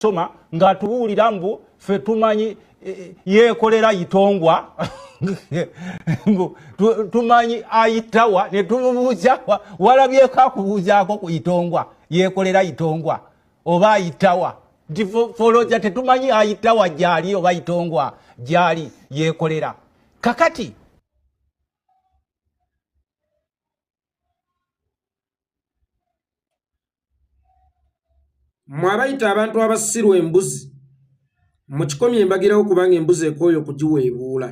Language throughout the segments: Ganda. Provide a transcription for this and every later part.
soma nga tubuulira mbu ffe tumanyi Yekolera itongwa tumanyi ayitawa ne tumubuuza walabyeko akubuuzaako ku itongwa Yekolera itongwa oba ayitawa foloja tetumanyi ayitawa gyali oba itongwa gyali Yekolera kakati mwabayita abantu abasirwa embuzi mukikomye embagirawo kubanga embuzi ekooyo kugiweebuula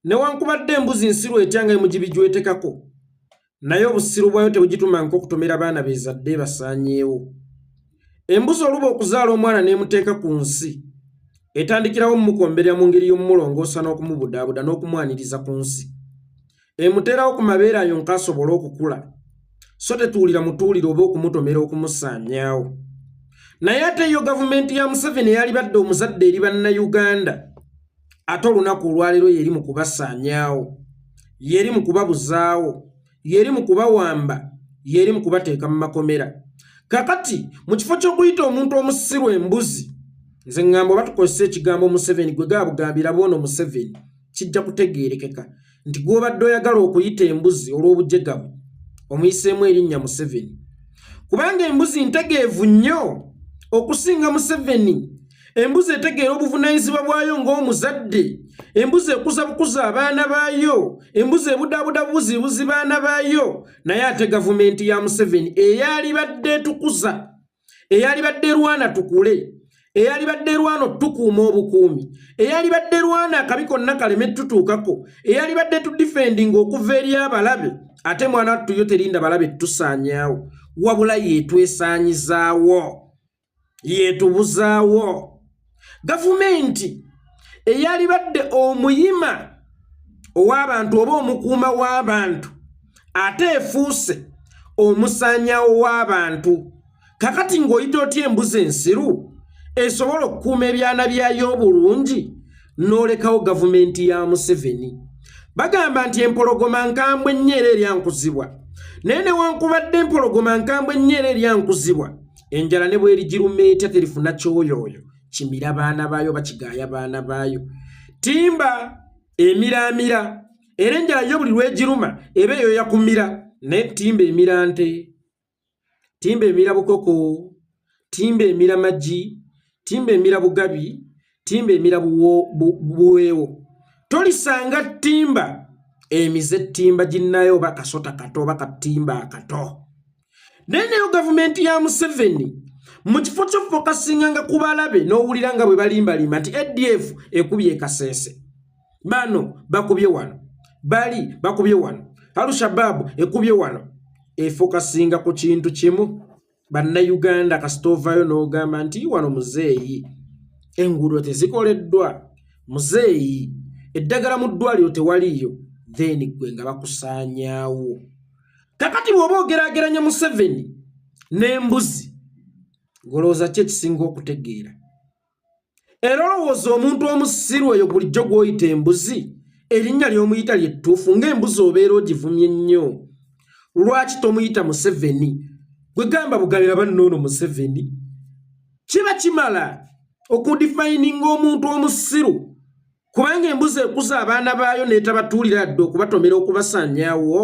newankubadde embuzi nsirwa etyanga emugibijwetekako naye obusiru bwayo tebugituma nk'okutomera baana beezadde basaanyeewo embuzi oluba okuzaala omwana n'emuteeka ku nsi etandikirawo mumukomberera mu ngeri y'omulongoosa n'okumubudaabuda n'okumwaniriza ku nsi emuteerawo ku mabeere ayo nk'asobole okukula so tetuulira mutuulire oba okumutomera okumusaanyaawo naye ate yo gavumenti ya Museveni eyali badde omuzadde eri bannayuganda ate olunaku olwaleero yeri mu kubasaanyaawo yeri mu kubabuzaawo yeri mu kubawamba yeri mu kubateeka mu makomera kakati mu kifo ky'okuyita omuntu omusirwa embuzi nze ngamba oba tukozesa ekigambo Museveni gwe gaabugambira bwono Museveni kijja kutegeerekeka nti gw'obadde oyagala okuyita embuzi olw'obujega bwe omuyiseemu erinnya Museveni kubanga embuzi ntegeevu nnyo okusinga Museveni embuzi etegeera obuvunaanyizibwa bwayo ng'omuzadde embuzi ekuza bukuza abaana baayo embuzi ebudaabuda buzibuzi baana baayo naye ate gavumenti ya Museveni eyali badde etukuza eyali badde erwana tukule eyali badde erwana tukuuma obukuumi eyali badde erwana akabi konna kaleme tutuukako eyali badde tudifendinga okuva eri abalabe ate mwana wattu yo terinda balabe tusaanyaawo wabula yetwesaanyizaawo yetubuzaawo gavumenti eyali badde omuyima ow'abantu oba omukuuma w'abantu ate efuuse omusaanyaawo w'abantu kakati ng'oyita otya embuzi ensiru esobola okukuuma ebyana byayo obulungi n'olekawo gavumenti ya Museveni bagamba nti empologoma nkambwe nnyo era eryankuzibwa naye newankubadde empologoma nkambwe nnyo era eryankuzibwa enjala ne bweri giruma etya terifuna kyoyooyo kimira baana baayo bakigaaya baana baayo timba emiramira era enjala yo buli lwegiruma eba eyo yakumira naye timba emira nte timba emira bukoko timba emira magi timba emira bugabi timba emira buweewo tolisanga timba emize timba ginnayo oba kasota kato oba katimba akato neneyo gavumenti ya Museveni mu kifo ky'ofokasinga nga ku balabe n'owulira nga bwe balimbalimba nti ADF ekubye ekasese bano bakubye wano bali bakubye wano Al-Shabaab ekubye wano efokasinga ku kintu kimu bannayuganda kasitovayo n'ogamba nti wano muzeeyi enguudo tezikoleddwa muzeeyi eddagala mu ddwaliro tewaliyo then gwe nga bakusaanyaawo kakati bw'oba ogeraageranya Museveni n'embuzi golooza ki ekisinga okutegeera era olowooza omuntu omusiru eyo bulijjo gw'oyita embuzi erinnya ly'omuyita lyettuufu ng'embuzi obeera ogivumye nnyo lwaki tomuyita Museveni gwe gamba bugabira bannoono Museveni kiba kimala okudifayininga omuntu omusiru kubanga embuzi ekuza abaana baayo n'etabatuulira dde okubatomera okubasaanyaawo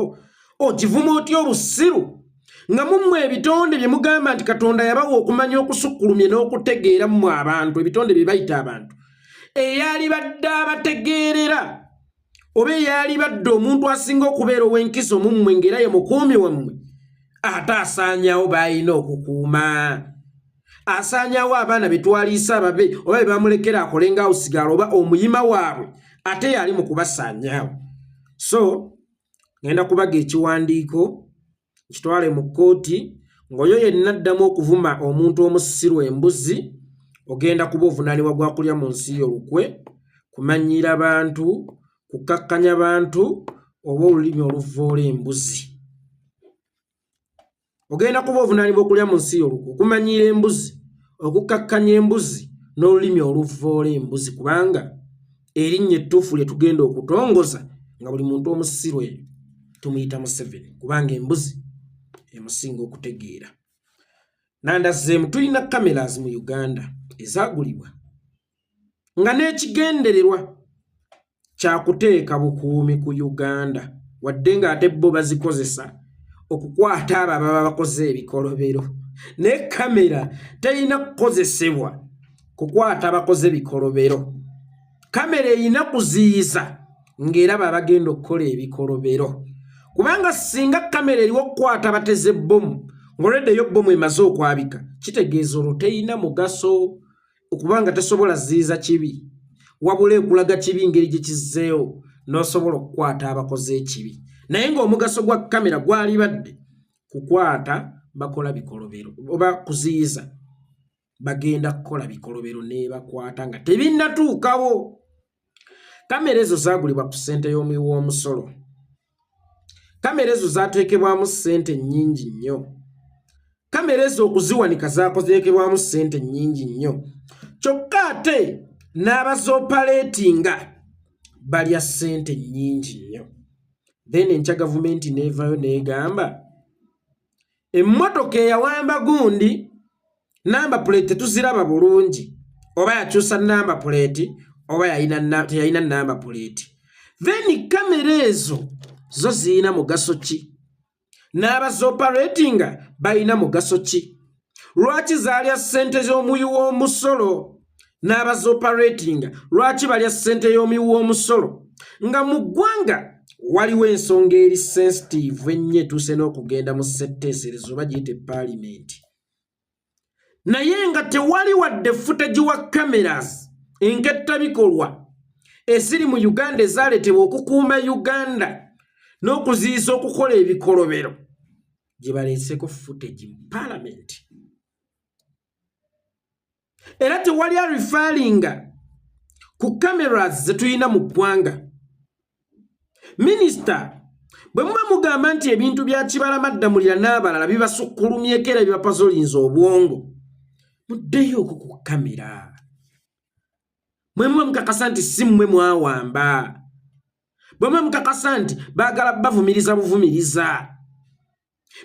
okivuma otya obusiru nga mummwe ebitonde bye mugamba nti Katonda yabawa okumanya okusukkulumye n'okutegeera mmwe abantu ebitonde bye bayita abantu eyali badde abategeerera oba eyali badde omuntu asinga okubeera ow'enkizo mummwe ng'era ye mukuumi wammwe ate asaanyaawo b'alina okukuuma asaanyaawo abaana be twaliisa ababe oba be bamulekera akolenga awusigala oba omuyima waabwe ate yali mu kubasaanyaawo so ngenda kubaga ekiwandiiko kitwale mu kkooti ng'oyo yenna addamu okuvuma omuntu omusiru embuzi ogenda kuba ovunaanibwa gwa kulya mu nsi y'olukwe kumanyiira abantu kukakkanya bantu oba olulimi oluvoola embuzi ogenda kuba ovunaanibwa okulya mu nsi y'olukwe okumanyiira embuzi okukakkanya embuzi n'olulimi oluvoola embuzi kubanga erinnya ettuufu lye tugenda okutongoza nga buli muntu omusiru eyo tumuyita Museveni kubanga embuzi emusinga okutegeera Nandazemu tulina cameras mu Uganda ezagulibwa nga n'ekigendererwa kya kuteeka bukuumi ku Uganda wadde nga ate bo bazikozesa okukwata abo ababa bakoze ebikolobero. Ne kamera terina kukozesebwa kukwata abakoze ebikolobero. Kamera erina kuziyiza ng'eraba abagenda okukola ebikolobero. Kubanga singa kamera eriwo okukwata bateze bbomu ng'olwedde yo bbomu emaze okwabika, kitegeeza olwo terina mugaso okubanga tesobola ziyiza kibi. Wabula ekulaga kibi ngeri gye kizzeewo n'osobola okukwata abakoze ekibi. Naye ng'omugaso gwa kamera gwali badde kukwata bakola bikolobero oba kuziyiza bagenda kukola bikolobero ne bakwata nga tebinnatuukawo. Kamera ezo zaagulibwa ku ssente y'omuwi w'omusolo. Kamera ezo zaateekebwamu ssente nnyingi nnyo. Kamera ezo okuziwanika zaakozekebwamu ssente nnyingi nnyo. Kyokka ate n'abazopaleetinga balya ssente nnyingi nnyo. Then enkya gavumenti neevayo n'egamba emmotoka eyawamba gundi namba plate tuziraba bulungi oba yakyusa namba plate oba teyalina namba plate. Then kamera ezo zo zirina mugaso ki? N'abazopaleetinga balina mugaso ki? Lwaki zaalya ssente z'omuwi w'omusolo? N'abazopaleetinga lwaki balya ssente y'omuwi w'omusolo? Nga mu ggwanga waliwo ensonga eri sensitive ennyo etuuse n'okugenda mu ssetteeserezo bagiyita epaalimenti. Naye nga tewali wadde footage wa cameras enkettabikolwa eziri mu Uganda ezaaleetebwa okukuuma Uganda n'okuziyiza okukola ebikolobero gye baleeseko footage mu paalamenti. Era tewali arifaringa ku cameras ze tulina mu ggwanga. Minisita bwe muba mugamba nti ebintu bya Kibalamadamulira n'abalala bibasukkulumyeko era bibapazolinza obwongo, muddeyo ku kamera. Mwe muba mukakasa nti si mmwe mwawamba. Bwe muba mukakasa nti baagala bavumiriza buvumiriza.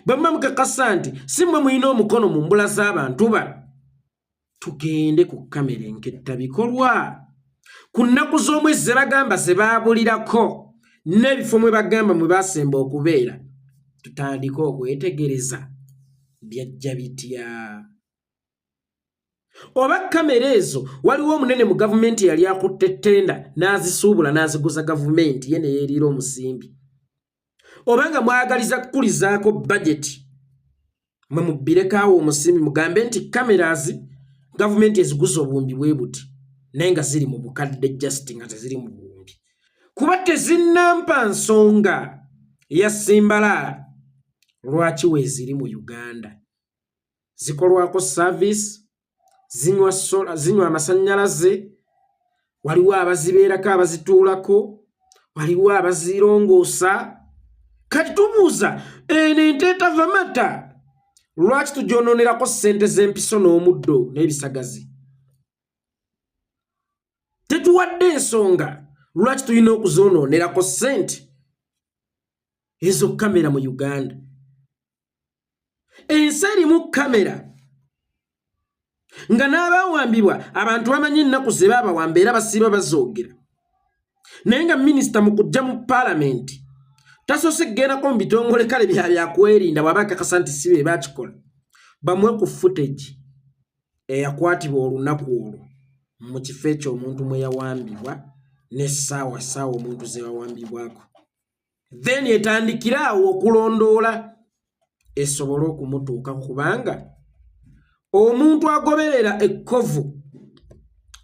Bwe muba mukakasa nti si mmwe mulina omukono mu mbula z'abantu bano, tugende ku kamera enkettabikolwa. Ku nnaku z'omwezi ze bagamba ze baabulirako n'ebifo mwe bagamba mwe baasemba okubeera, tutandike okwetegereza byajja bitya. Oba kamera ezo waliwo omunene mu gavumenti yali akutte ttenda n'azisuubula n'aziguza gavumenti ye ne yeeriira omusimbi. Obanga mwagaliza kukulizaako budget mwe mubbireko omusimbi mugambe nti cameras gavumenti eziguza obuwumbi bwe buti naye nga ziri mu bukadde just nga teziri mu buwumbi. Kuba tezinnampa nsonga ya Simbala lwaki weeziri mu Uganda. Zikolwako service, zinywa amasannyalaze, waliwo abazibeerako abazituulako, waliwo abazirongoosa. Kati tubuuza eno ente etava mata lwaki tugyononerako ssente z'empiso n'omuddo n'ebisagazi? Tetuwadde ensonga lwaki tulina okuzoononerako ssente ezo kamera mu Uganda. Ensi erimu kamera nga n'abawambibwa abantu bamanyi ennaku ze baabawamba era basiiba bazoogera. Naye nga minisita mu kujja mu paalamenti tasoose kgendako mu bitongole kale byakwerinda bw'aba akakasa nti si be baakikola, bamuwe ku footage eyakwatibwa olunaku olwo mu kifo ekyo omuntu mwe yawambibwa n'essaawa omuntu ze wawambibwako. Then etandikiraawo okulondoola esobole okumutuukako, kubanga omuntu agoberera ekkovu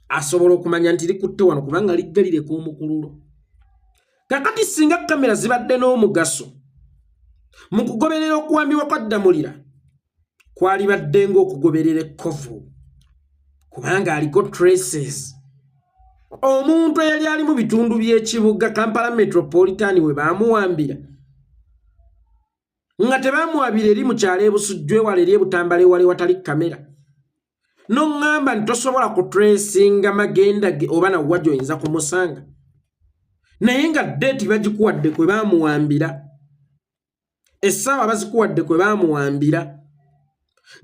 asobola okumanya nti likutte wano kubanga liggalire ku mukululo. Kakati singa kamera zibadde n'omugaso mu kugoberera okuwambibwa kwa Damulira, kwali badde ng'okugoberera ekkovu kubanga aliko traces. Omuntu eyali ali mu bitundu by'ekibuga Kampala Metropolitan we baamuwambira nga tebamuwabira eri mu kyalo ebusujju ewala eri ebutambala ewala watali kamera. N'oŋŋamba nti tosobola kutracinga magenda ge oba nawwa gy'oyinza kumusanga. Naye nga deeti bagikuwadde kwe baamuwambira, essaawa bazikuwadde kwe baamuwambira,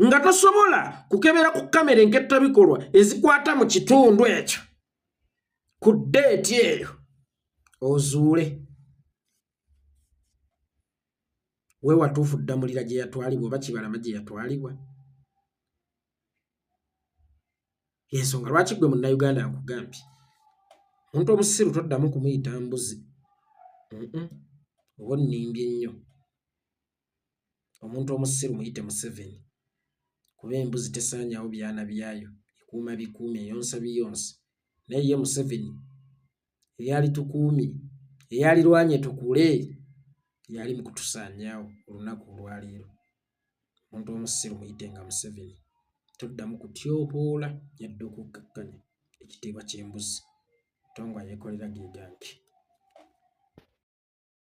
nga tosobola kukebera ku kamera enkettabikolwa ezikwata mu kitundu ekyo ku ddeeti eyo ozuule we watuufu ddamulira gye yatwalibwa oba kibalama gye yatwalibwa. Yensonga lwaki gwe munnayuganda nkugambye omuntu omusiru toddamu kumuyita mbuzi oba onnimbye nnyo. Omuntu omusiru muyite Museveni kuba embuzi tesaanyawo byana byayo, ekuuma bikuumi, eyonsa biyonsa. Naye ye Museveni eyali tukuumi, eyalirwanye tukule, yali mu kutusaanyaawo olunaku olwaleero. Omuntu omusiru muyite nga Museveni, toddamu kutyopoola yadde okukkakkanya ekitiibwa ky'embuzi. Tongo Yekolera ge gange.